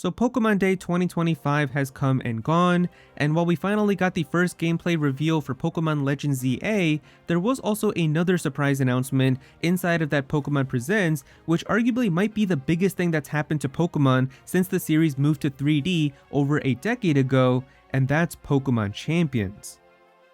So Pokemon Day 2025 has come and gone, and while we finally got the first gameplay reveal for Pokemon Legends ZA, there was also another surprise announcement inside of that Pokemon Presents, which arguably might be the biggest thing that's happened to Pokemon since the series moved to 3D over a decade ago, and that's Pokemon Champions.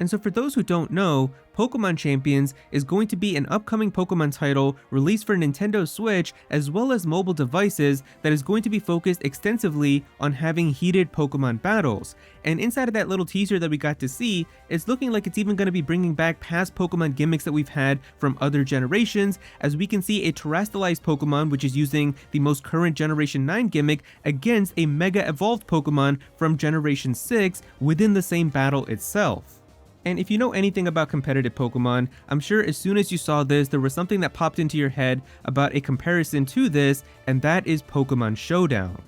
And so for those who don't know, Pokemon Champions is going to be an upcoming Pokemon title released for Nintendo Switch as well as mobile devices that is going to be focused extensively on having heated Pokemon battles. And inside of that little teaser that we got to see, it's looking like it's even going to be bringing back past Pokemon gimmicks that we've had from other generations, as we can see a terrestrialized Pokemon which is using the most current Generation 9 gimmick against a Mega Evolved Pokemon from Generation 6 within the same battle itself. And if you know anything about competitive Pokemon, I'm sure as soon as you saw this, there was something that popped into your head about a comparison to this, and that is Pokemon Showdown.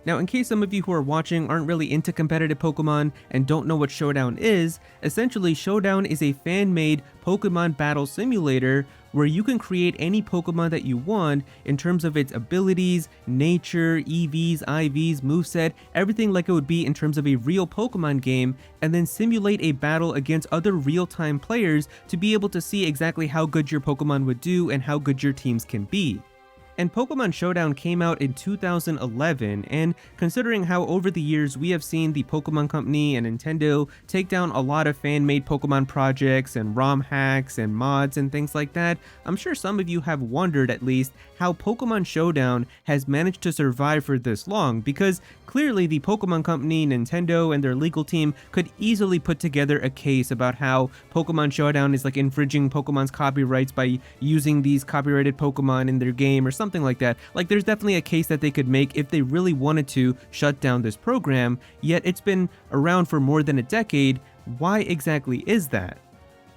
Now, in case some of you who are watching aren't really into competitive Pokemon and don't know what Showdown is, essentially Showdown is a fan-made Pokemon battle simulator where you can create any Pokemon that you want in terms of its abilities, nature, EVs, IVs, moveset, everything like it would be in terms of a real Pokemon game, and then simulate a battle against other real-time players to be able to see exactly how good your Pokemon would do and how good your teams can be. And Pokemon Showdown came out in 2011, and considering how over the years we have seen the Pokemon Company and Nintendo take down a lot of fan-made Pokemon projects and ROM hacks and mods and things like that, I'm sure some of you have wondered at least how Pokemon Showdown has managed to survive for this long, because clearly the Pokemon Company, Nintendo, and their legal team could easily put together a case about how Pokemon Showdown is like infringing Pokemon's copyrights by using these copyrighted Pokemon in their game or something like that. Like, there's definitely a case that they could make if they really wanted to shut down this program, yet it's been around for more than a decade. Why exactly is that?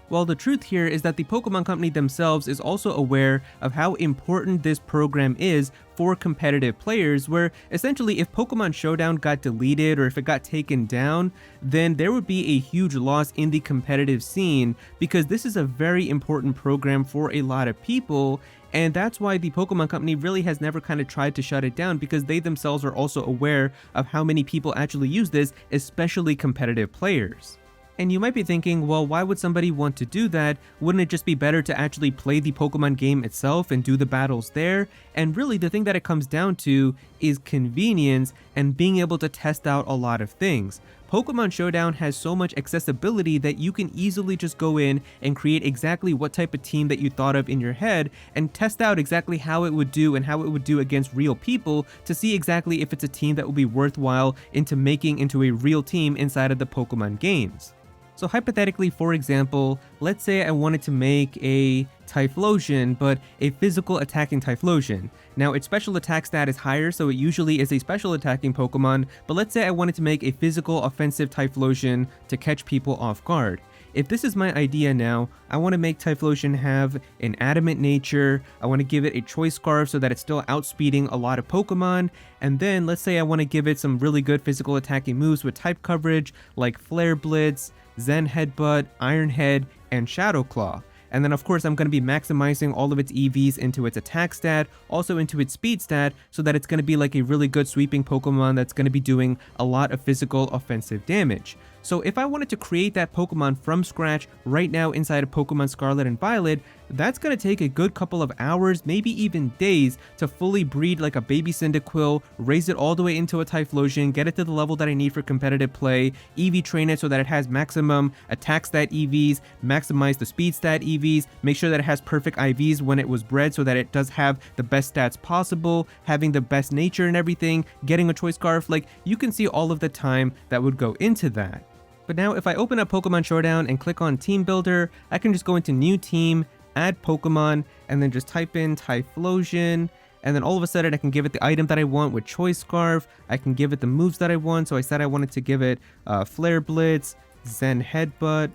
Well, the truth here is that the Pokemon Company themselves is also aware of how important this program is for competitive players, where essentially if Pokemon Showdown got deleted or if it got taken down, then there would be a huge loss in the competitive scene, because this is a very important program for a lot of people. And that's why the Pokemon Company really has never kind of tried to shut it down, because they themselves are also aware of how many people actually use this, especially competitive players. And you might be thinking, well, why would somebody want to do that? Wouldn't it just be better to actually play the Pokemon game itself and do the battles there? And really the thing that it comes down to is convenience and being able to test out a lot of things. Pokemon Showdown has so much accessibility that you can easily just go in and create exactly what type of team that you thought of in your head and test out exactly how it would do and how it would do against real people to see exactly if it's a team that will be worthwhile into making into a real team inside of the Pokemon games. So hypothetically, for example, let's say I wanted to make a Typhlosion, but a physical attacking Typhlosion. Now, its special attack stat is higher, so it usually is a special attacking Pokemon, but let's say I wanted to make a physical offensive Typhlosion to catch people off guard. If this is my idea now, I want to make Typhlosion have an adamant nature, I want to give it a choice scarf so that it's still outspeeding a lot of Pokemon, and then let's say I want to give it some really good physical attacking moves with type coverage like Flare Blitz, Zen Headbutt, Iron Head, and Shadow Claw. And then of course I'm going to be maximizing all of its EVs into its attack stat, also into its speed stat, so that it's going to be like a really good sweeping Pokemon that's going to be doing a lot of physical offensive damage. So if I wanted to create that Pokemon from scratch right now inside of Pokemon Scarlet and Violet, that's going to take a good couple of hours, maybe even days, to fully breed like a baby Cyndaquil, raise it all the way into a Typhlosion, get it to the level that I need for competitive play, EV train it so that it has maximum attack stat EVs, maximize the speed stat EVs, make sure that it has perfect IVs when it was bred so that it does have the best stats possible, having the best nature and everything, getting a choice scarf. Like, you can see all of the time that would go into that. But now if I open up Pokemon Showdown and click on Team Builder, I can just go into New Team, add Pokemon, and then just type in Typhlosion, and then all of a sudden I can give it the item that I want with Choice Scarf, I can give it the moves that I want, so I said I wanted to give it Flare Blitz, Zen Headbutt,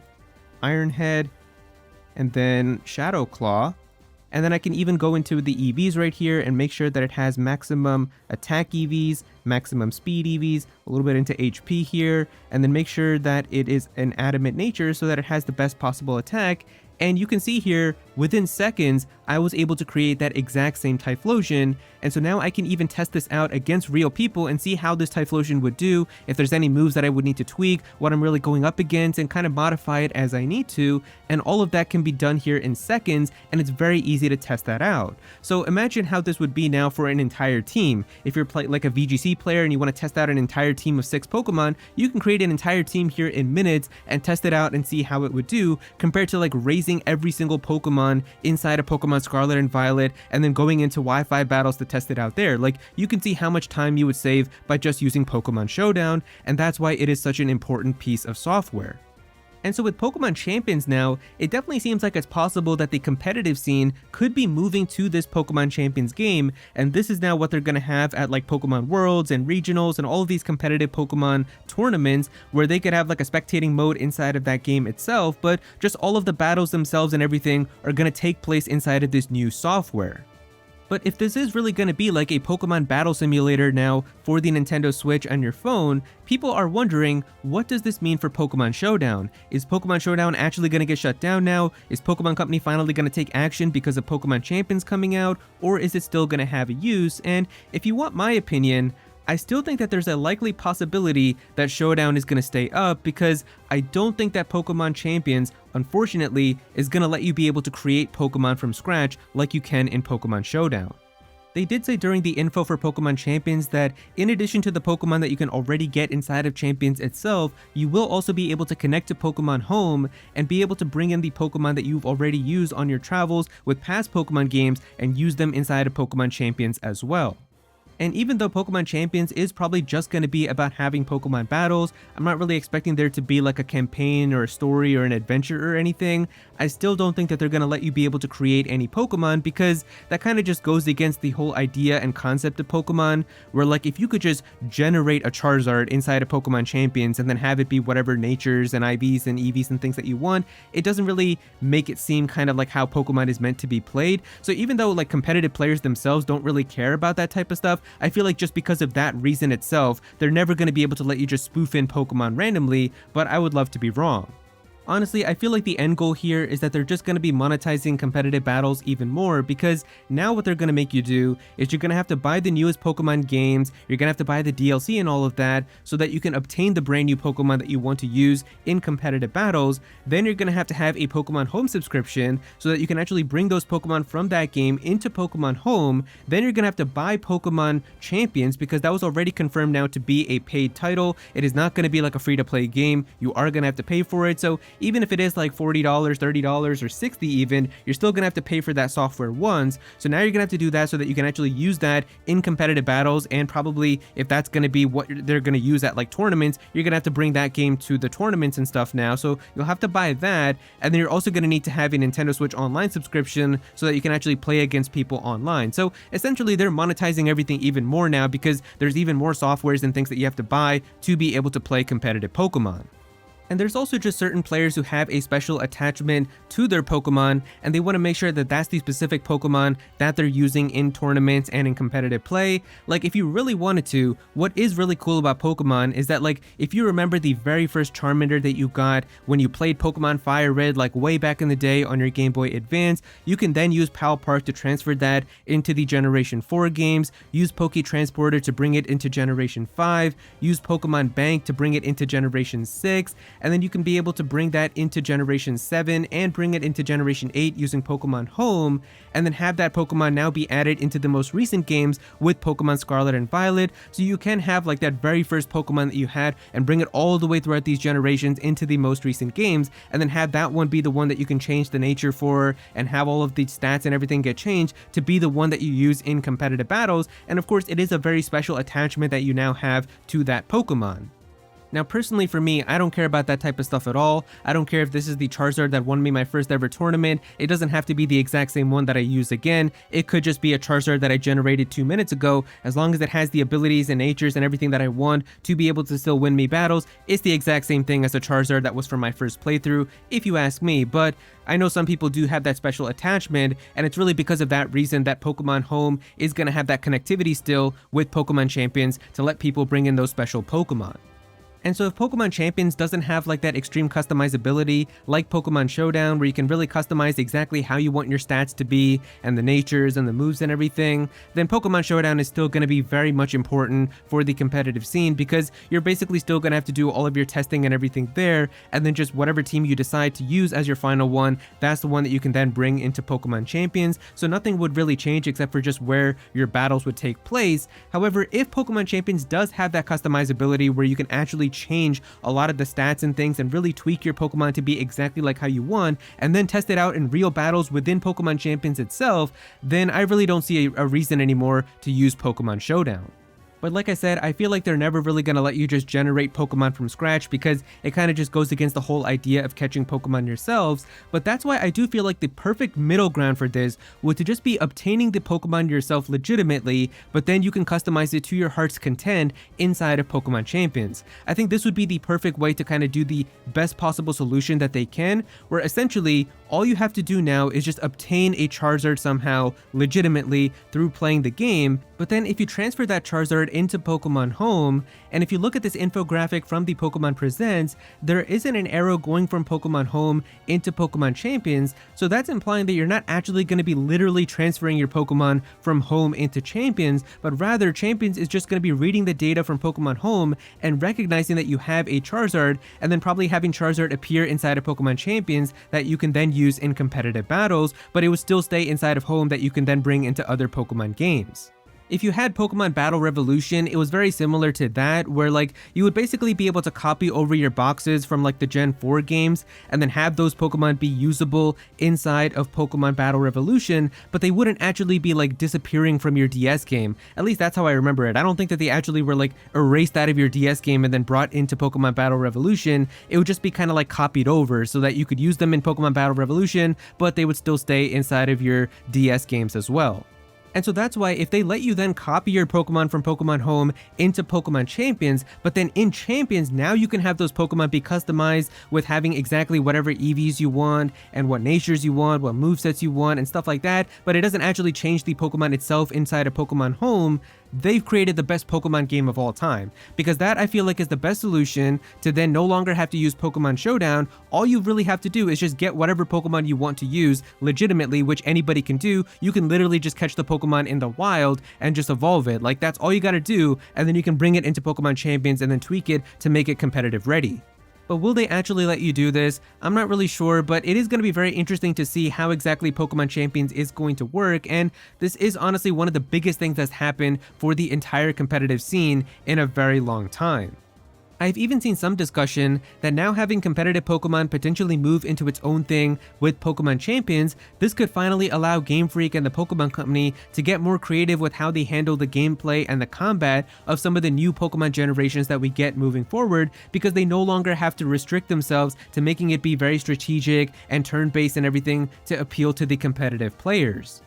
Iron Head, and then Shadow Claw. And then I can even go into the EVs right here and make sure that it has maximum attack EVs, maximum speed EVs, a little bit into HP here, and then make sure that it is an adamant nature so that it has the best possible attack. And you can see here within seconds, I was able to create that exact same Typhlosion, and so now I can even test this out against real people and see how this Typhlosion would do, if there's any moves that I would need to tweak, what I'm really going up against, and kind of modify it as I need to, and all of that can be done here in seconds, and it's very easy to test that out. So imagine how this would be now for an entire team. If you're like a VGC player and you want to test out an entire team of 6 Pokemon, you can create an entire team here in minutes and test it out and see how it would do, compared to like raising every single Pokemon inside of Pokemon Scarlet and Violet and then going into Wi-Fi battles to test it out there. Like, you can see how much time you would save by just using Pokemon Showdown, and that's why it is such an important piece of software. And so with Pokemon Champions now, it definitely seems like it's possible that the competitive scene could be moving to this Pokemon Champions game, and this is now what they're going to have at like Pokemon Worlds and Regionals and all of these competitive Pokemon tournaments, where they could have like a spectating mode inside of that game itself, but just all of the battles themselves and everything are going to take place inside of this new software. But if this is really going to be like a Pokemon battle simulator now for the Nintendo Switch on your phone, people are wondering, what does this mean for Pokemon Showdown? Is Pokemon Showdown actually going to get shut down now? Is Pokemon Company finally going to take action because of Pokemon Champions coming out? Or is it still going to have a use? And if you want my opinion, I still think that there's a likely possibility that Showdown is going to stay up, because I don't think that Pokemon Champions, unfortunately, is going to let you be able to create Pokemon from scratch like you can in Pokemon Showdown. They did say during the info for Pokemon Champions that in addition to the Pokemon that you can already get inside of Champions itself, you will also be able to connect to Pokemon Home and be able to bring in the Pokemon that you've already used on your travels with past Pokemon games and use them inside of Pokemon Champions as well. And even though Pokemon Champions is probably just going to be about having Pokemon battles, I'm not really expecting there to be like a campaign or a story or an adventure or anything. I still don't think that they're going to let you be able to create any Pokemon, because that kind of just goes against the whole idea and concept of Pokemon, where like if you could just generate a Charizard inside of Pokemon Champions and then have it be whatever natures and IVs and EVs and things that you want, it doesn't really make it seem kind of like how Pokemon is meant to be played. So even though like competitive players themselves don't really care about that type of stuff, I feel like just because of that reason itself, they're never going to be able to let you just spoof in Pokemon randomly, but I would love to be wrong. Honestly, I feel like the end goal here is that they're just going to be monetizing competitive battles even more, because now what they're going to make you do is you're going to have to buy the newest Pokemon games, you're going to have to buy the DLC and all of that, so that you can obtain the brand new Pokemon that you want to use in competitive battles. Then you're going to have a Pokemon Home subscription, so that you can actually bring those Pokemon from that game into Pokemon Home. Then you're going to have to buy Pokemon Champions, because that was already confirmed now to be a paid title. It is not going to be like a free-to-play game. You are going to have to pay for it. So even if it is like $40, $30, or $60 even, you're still going to have to pay for that software once. So now you're going to have to do that so that you can actually use that in competitive battles, and probably if that's going to be what they're going to use at like tournaments, you're going to have to bring that game to the tournaments and stuff now. So you'll have to buy that, and then you're also going to need to have a Nintendo Switch Online subscription so that you can actually play against people online. So essentially they're monetizing everything even more now, because there's even more softwares and things that you have to buy to be able to play competitive Pokemon. And there's also just certain players who have a special attachment to their Pokemon, and they want to make sure that that's the specific Pokemon that they're using in tournaments and in competitive play. Like if you really wanted to, what is really cool about Pokemon is that like if you remember the very first Charmander that you got when you played Pokemon Fire Red like way back in the day on your Game Boy Advance, you can then use Pal Park to transfer that into the Generation 4 games, use Poke Transporter to bring it into Generation 5, use Pokemon Bank to bring it into Generation 6, and then you can be able to bring that into Generation 7 and bring it into Generation 8 using Pokemon Home, and then have that Pokemon now be added into the most recent games with Pokemon Scarlet and Violet, so you can have like that very first Pokemon that you had and bring it all the way throughout these generations into the most recent games, and then have that one be the one that you can change the nature for and have all of the stats and everything get changed to be the one that you use in competitive battles. And of course, it is a very special attachment that you now have to that Pokemon. Now personally for me, I don't care about that type of stuff at all. I don't care if this is the Charizard that won me my first ever tournament. It doesn't have to be the exact same one that I use again. It could just be a Charizard that I generated 2 minutes ago. As long as it has the abilities and natures and everything that I want to be able to still win me battles, it's the exact same thing as a Charizard that was from my first playthrough, if you ask me. But I know some people do have that special attachment, and it's really because of that reason that Pokemon Home is going to have that connectivity still with Pokemon Champions to let people bring in those special Pokemon. And so if Pokemon Champions doesn't have like that extreme customizability like Pokemon Showdown, where you can really customize exactly how you want your stats to be and the natures and the moves and everything, then Pokemon Showdown is still going to be very much important for the competitive scene, because you're basically still going to have to do all of your testing and everything there, and then just whatever team you decide to use as your final one, that's the one that you can then bring into Pokemon Champions. So nothing would really change except for just where your battles would take place. However, if Pokemon Champions does have that customizability where you can actually change a lot of the stats and things and really tweak your Pokemon to be exactly like how you want, and then test it out in real battles within Pokemon Champions itself, then I really don't see a reason anymore to use Pokemon Showdown. But like I said, I feel like they're never really going to let you just generate Pokemon from scratch, because it kind of just goes against the whole idea of catching Pokemon yourselves. But that's why I do feel like the perfect middle ground for this would to just be obtaining the Pokemon yourself legitimately, but then you can customize it to your heart's content inside of Pokemon Champions. I think this would be the perfect way to kind of do the best possible solution that they can, where essentially all you have to do now is just obtain a Charizard somehow legitimately through playing the game. But then if you transfer that Charizard into Pokemon Home, and if you look at this infographic from the Pokemon Presents, there isn't an arrow going from Pokemon Home into Pokemon Champions, so that's implying that you're not actually going to be literally transferring your Pokemon from Home into Champions, but rather Champions is just going to be reading the data from Pokemon Home and recognizing that you have a Charizard, and then probably having Charizard appear inside of Pokemon Champions that you can then use in competitive battles, but it would still stay inside of Home that you can then bring into other Pokemon games. If you had Pokemon Battle Revolution, it was very similar to that, where like you would basically be able to copy over your boxes from like the Gen 4 games and then have those Pokemon be usable inside of Pokemon Battle Revolution, but they wouldn't actually be like disappearing from your DS game. At least that's how I remember it. I don't think that they actually were like erased out of your DS game and then brought into Pokemon Battle Revolution. It would just be kind of like copied over so that you could use them in Pokemon Battle Revolution, but they would still stay inside of your DS games as well. And so that's why if they let you then copy your Pokemon from Pokemon Home into Pokemon Champions, but then in Champions, now you can have those Pokemon be customized with having exactly whatever EVs you want and what natures you want, what movesets you want and stuff like that, but it doesn't actually change the Pokemon itself inside of Pokemon Home, they've created the best Pokemon game of all time. Because that I feel like is the best solution to then no longer have to use Pokemon Showdown. All you really have to do is just get whatever Pokemon you want to use legitimately, which anybody can do. You can literally just catch the Pokemon in the wild and just evolve it. Like that's all you gotta do, and then you can bring it into Pokemon Champions and then tweak it to make it competitive ready. But will they actually let you do this? I'm not really sure, but it is going to be very interesting to see how exactly Pokemon Champions is going to work, and this is honestly one of the biggest things that's happened for the entire competitive scene in a very long time. I've even seen some discussion that now having competitive Pokemon potentially move into its own thing with Pokemon Champions, this could finally allow Game Freak and the Pokemon Company to get more creative with how they handle the gameplay and the combat of some of the new Pokemon generations that we get moving forward, because they no longer have to restrict themselves to making it be very strategic and turn-based and everything to appeal to the competitive players.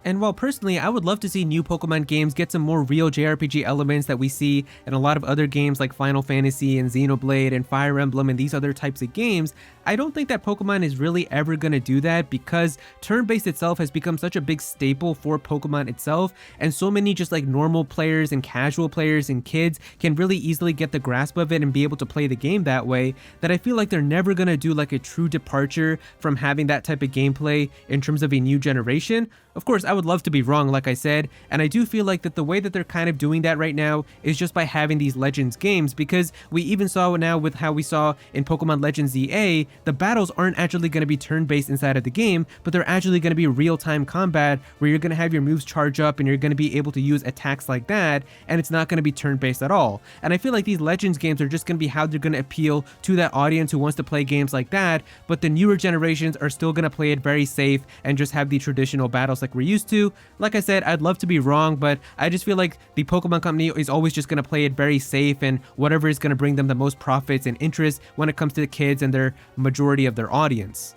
And while personally I would love to see new Pokemon games get some more real JRPG elements that we see in a lot of other games like Final Fantasy and Xenoblade and Fire Emblem and these other types of games, I don't think that Pokemon is really ever going to do that, because turn-based itself has become such a big staple for Pokemon itself, and so many just like normal players and casual players and kids can really easily get the grasp of it and be able to play the game that way, that I feel like they're never going to do like a true departure from having that type of gameplay in terms of a new generation. Of course, I would love to be wrong, like I said, and I do feel like that the way that they're kind of doing that right now is just by having these Legends games, because we even saw now with how we saw in Pokemon Legends ZA, the battles aren't actually going to be turn-based inside of the game, but they're actually going to be real-time combat where you're going to have your moves charge up and you're going to be able to use attacks like that, and it's not going to be turn-based at all. And I feel like these Legends games are just going to be how they're going to appeal to that audience who wants to play games like that, but the newer generations are still going to play it very safe and just have the traditional battles like we're used to. Like I said, I'd love to be wrong, but I just feel like the Pokemon Company is always just going to play it very safe and whatever is going to bring them the most profits and interest when it comes to the kids and their majority of their audience.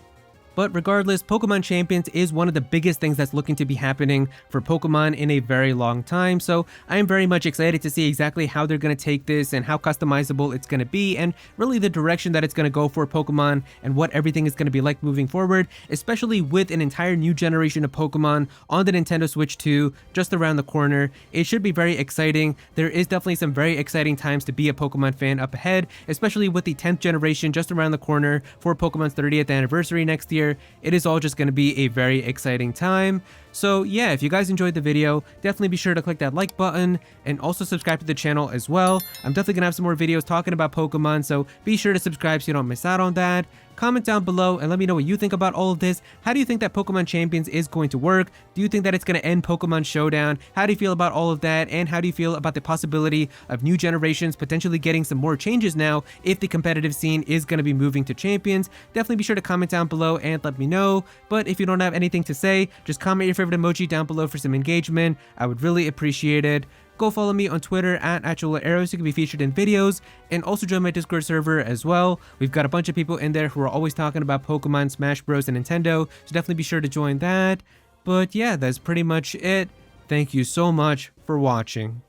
But regardless, Pokemon Champions is one of the biggest things that's looking to be happening for Pokemon in a very long time, so I am very much excited to see exactly how they're going to take this and how customizable it's going to be, and really the direction that it's going to go for Pokemon and what everything is going to be like moving forward, especially with an entire new generation of Pokemon on the Nintendo Switch 2 just around the corner. It should be very exciting. There is definitely some very exciting times to be a Pokemon fan up ahead, especially with the 10th generation just around the corner for Pokemon's 30th anniversary next year. It is all just going to be a very exciting time. So yeah, if you guys enjoyed the video, definitely be sure to click that like button and also subscribe to the channel as well. I'm definitely gonna have some more videos talking about Pokemon, so be sure to subscribe so you don't miss out on that. Comment down below and let me know what you think about all of this. How do you think that Pokemon Champions is going to work? Do you think that it's going to end Pokemon Showdown? How do you feel about all of that? And how do you feel about the possibility of new generations potentially getting some more changes now if the competitive scene is going to be moving to Champions? Definitely be sure to comment down below and let me know. But if you don't have anything to say, just comment your favorite emoji down below for some engagement. I would really appreciate it. Go follow me on Twitter at Aero so you can be featured in videos, and also join my Discord server as well. We've got a bunch of people in there who are always talking about Pokemon, Smash Bros, and Nintendo, so definitely be sure to join that. But yeah, that's pretty much it. Thank you so much for watching.